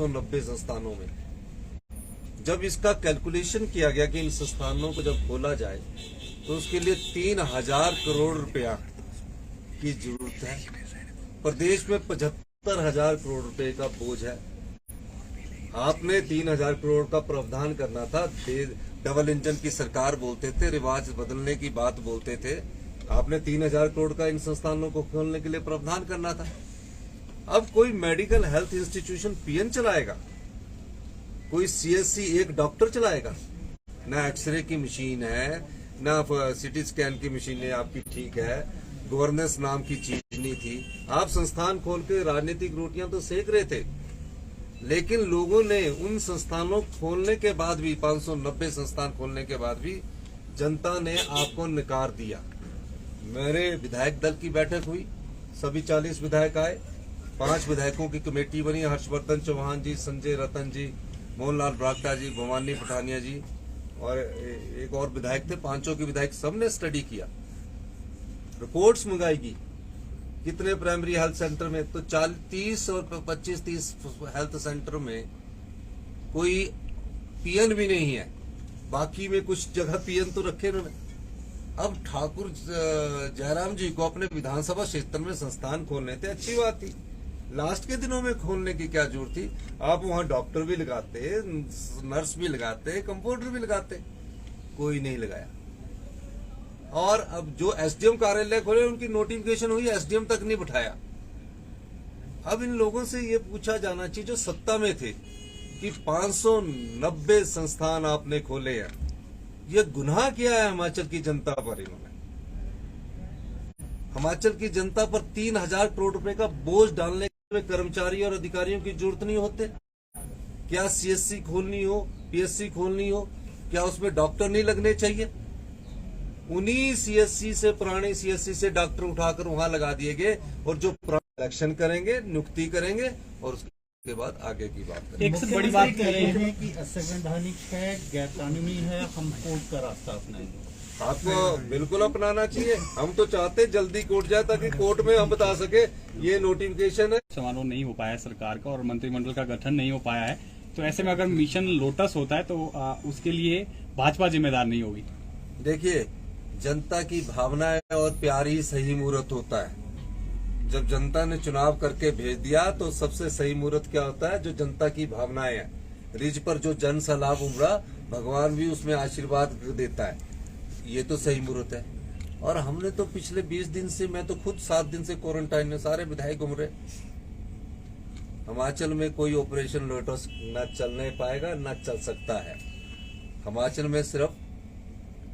590 संस्थानों में। जब इसका कैलकुलेशन किया गया कि इन संस्थानों को जब खोला जाए तो उसके लिए 3000 करोड़ रुपया की जरूरत है। प्रदेश में 75,000 करोड़ रुपए का बोझ है। आपने 3000 करोड़ का प्रावधान करना था। डबल इंजन की सरकार बोलते थे, रिवाज बदलने की बात बोलते थे। आपने 3000 करोड़ का इन संस्थानों को खोलने के लिए प्रावधान करना था। अब कोई मेडिकल हेल्थ इंस्टीट्यूशन पीएन चलाएगा, कोई सीएससी एक डॉक्टर चलाएगा। ना एक्सरे की मशीन है, ना सिटी स्कैन की मशीन आपकी ठीक है, गवर्नेंस नाम की चीज नहीं थी। आप संस्थान खोल के राजनीतिक रोटियां तो सेक रहे थे, लेकिन लोगों ने उन संस्थानों खोलने के बाद भी, 590 संस्थान खोलने के बाद भी जनता ने आपको नकार दिया। मेरे विधायक दल की बैठक हुई, सभी 40 विधायक आए, 5 विधायकों की कमेटी बनी। हर्षवर्धन चौहान जी, संजय रतन जी, मोहनलाल ब्राक्टा जी, भवानी पठानिया जी और एक और विधायक थे। 5 के विधायक सबने स्टडी किया, रिपोर्ट्स मंगाएगी कितने प्राइमरी हेल्थ सेंटर में। तो 30 और 25-30 हेल्थ सेंटर में कोई पीएन भी नहीं है, बाकी में कुछ जगह पीएन तो रखे उन्होंने। अब ठाकुर जयराम जी को अपने विधानसभा क्षेत्र में संस्थान खोलने थे, अच्छी बात थी। लास्ट के दिनों में खोलने की क्या जरूरत थी? आप वहां डॉक्टर भी लगाते, नर्स भी लगाते, कंपाउंडर भी लगाते, कोई नहीं लगाया। और अब जो एसडीएम कार्यालय खोले उनकी नोटिफिकेशन हुई, एसडीएम तक नहीं बिठाया। अब इन लोगों से ये पूछा जाना चाहिए जो सत्ता में थे कि 590 संस्थान आपने खोले हैं, ये गुनाह किया है हिमाचल की जनता पर। इन्होंने हिमाचल की जनता पर 3000 करोड़ रुपए का बोझ डालने में कर्मचारी और अधिकारियों की जरूरत नहीं होते क्या? सीएससी खोलनी हो, पीएससी खोलनी हो, क्या उसमें डॉक्टर नहीं लगने चाहिए? उन्हीं सीएससी से, पुराने सीएससी से डॉक्टर उठाकर वहां लगा दिए गए और जो इलेक्शन करेंगे, नियुक्ति करेंगे और उसके बाद आगे की बात करेंगे। एक से बड़ी बात कह रहे हैं कि असंवैधानिक है, गैर कानूनी है, हम कोर्ट का रास्ता अपनाएंगे। आपको बिल्कुल अपनाना चाहिए। हम तो चाहते जल्दी कोर्ट जाए ताकि कोर्ट में हम बता सके ये नोटिफिकेशन है। समारोह नहीं हो पाया सरकार का और मंत्रिमंडल का गठन नहीं हो पाया है, तो ऐसे में अगर मिशन लोटस होता है तो उसके लिए भाजपा जिम्मेदार नहीं होगी। देखिए, जनता की भावनाएं और प्यार ही सही मुहूर्त होता है। जब जनता ने चुनाव करके भेज दिया तो सबसे सही मुहूर्त क्या होता है? जो जनता की भावनाएं हैं, रिज पर जो जन सैलाब उमड़ा, भगवान भी उसमें आशीर्वाद देता है। ये तो सही मुहूर्त है। और हमने तो पिछले 20 दिन से, मैं तो खुद 7 दिन से क्वारंटाइन में, सारे विधायक घूम रहे। हिमाचल में कोई ऑपरेशन लोटस न चलने पाएगा, न चल सकता है। हिमाचल में सिर्फ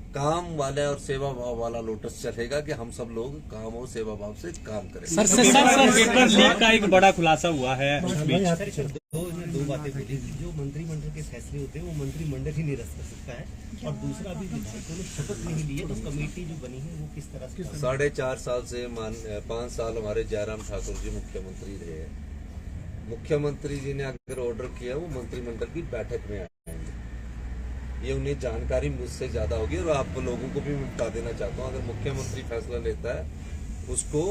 काम वाला और सेवा भाव वाला लोटस चलेगा कि हम सब लोग काम और सेवा भाव से काम करें। सर पेपर लीक का एक बड़ा खुलासा हुआ है। दो बातें बोली, जो मंत्रिमंडल के फैसले होते हैं वो मंत्रिमंडल ही नहीं रख सकता है, और दूसरा अभी विधायकों ने शपथ नहीं ली है, तो कमेटी जो बनी है वो किस तरह से? 4.5 साल से 5 साल हमारे जयराम ठाकुर जी मुख्यमंत्री रहे हैं। मुख्यमंत्री जी ने अगर ऑर्डर किया वो मंत्रिमंडल की बैठक में आएंगे। ये उन्हें जानकारी मुझसे ज्यादा होगी और आप लोगों को भी मैं बता देना चाहता हूँ, अगर मुख्यमंत्री फैसला लेता है उसको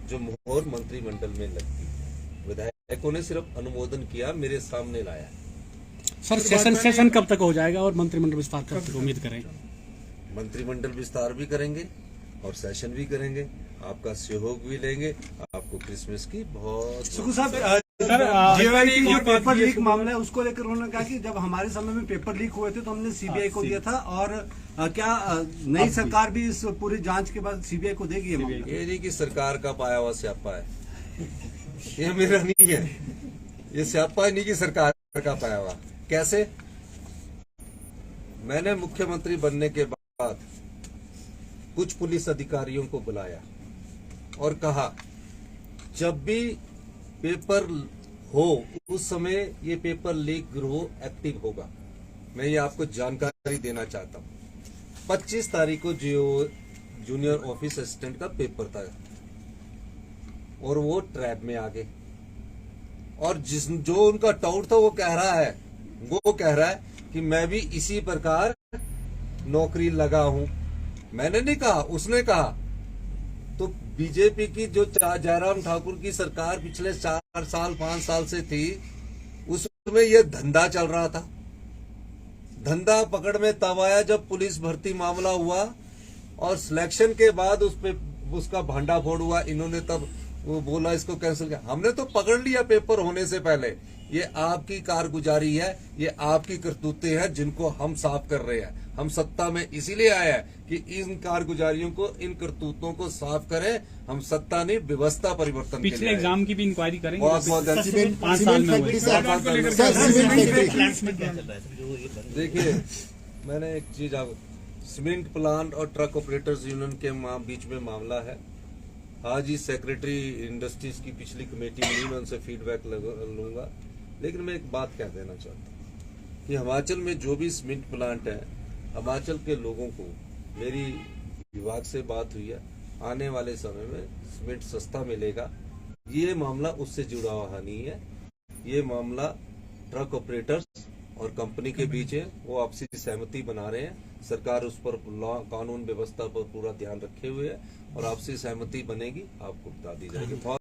जो मोहर मंत्रिमंडल में लगती है। विधायकों ने सिर्फ अनुमोदन किया, मेरे सामने लाया। सर सेशन कब तक हो जाएगा और मंत्रिमंडल विस्तार कब तक उम्मीद करें? मंत्रिमंडल विस्तार भी करेंगे और सेशन भी करेंगे, आपका सहयोग भी लेंगे। आपको क्रिसमस की बहुत पेपर लीक मामला है, उसको लेकर उन्होंने कहा कि जब हमारे समय में पेपर लीक हुए थे तो हमने सीबीआई को दिया था, और क्या नई सरकार भी इस पूरी जांच के बाद सीबीआई को देगी? ये नहीं कि सरकार का पाया हुआ स्यापा है, ये मेरा नहीं है। ये स्यापा नहीं कि सरकार का पाया हुआ। कैसे? मैंने मुख्यमंत्री बनने के बाद कुछ पुलिस अधिकारियों को बुलाया और कहा जब भी पेपर हो उस समय ये पेपर लीक गिरोह एक्टिव होगा। मैं ये आपको जानकारी देना चाहता हूं। 25 तारीख को जो जूनियर ऑफिस असिस्टेंट का पेपर था और वो ट्रैप में आ गए, और जो उनका टाउट था वो कह रहा है कि मैं भी इसी प्रकार नौकरी लगा हूं। मैंने नहीं कहा, उसने कहा। तो बीजेपी की जो जयराम ठाकुर की सरकार पिछले 4 साल 5 साल से थी, उसमें में ये धंधा चल रहा था। धंधा पकड़ में तब आया जब पुलिस भर्ती मामला हुआ और सिलेक्शन के बाद उस पे उसका भांडाफोड़ हुआ। इन्होंने तब वो बोला इसको कैंसिल किया। हमने तो पकड़ लिया पेपर होने से पहले। ये आपकी कारगुजारी है, ये आपकी करतूतें हैं जिनको हम साफ कर रहे हैं। हम सत्ता में इसीलिए आए हैं कि इन कारगुजारियों को, इन करतूतों को साफ करें। हम सत्ता नहीं व्यवस्था परिवर्तन के पिछले लिए आए। एग्जाम की भी इंक्वायरी करेंगे। बहुत बहुत धन्यवाद। 5 साल में हुए। देखिए, मैंने एक चीज आप सीमेंट प्लांट और ट्रक ऑपरेटर्स यूनियन के बीच में मामला है। आज ही सेक्रेटरी इंडस्ट्रीज की पिछली कमेटी मिली, मैं उनसे फीडबैक लूंगा। लेकिन मैं एक बात कह देना चाहता हूँ कि हिमाचल में जो भी सीमेंट प्लांट है, हिमाचल के लोगों को, मेरी विभाग से बात हुई है, आने वाले समय में सीमेंट सस्ता मिलेगा। ये मामला उससे जुड़ा हुआ नहीं है। ये मामला ट्रक ऑपरेटर्स और कंपनी के बीच है। वो आपसी सहमति बना रहे हैं। सरकार उस पर लॉ, कानून व्यवस्था पर पूरा ध्यान रखे हुए है और आपसी सहमति बनेगी, आपको बता दी जाएगी।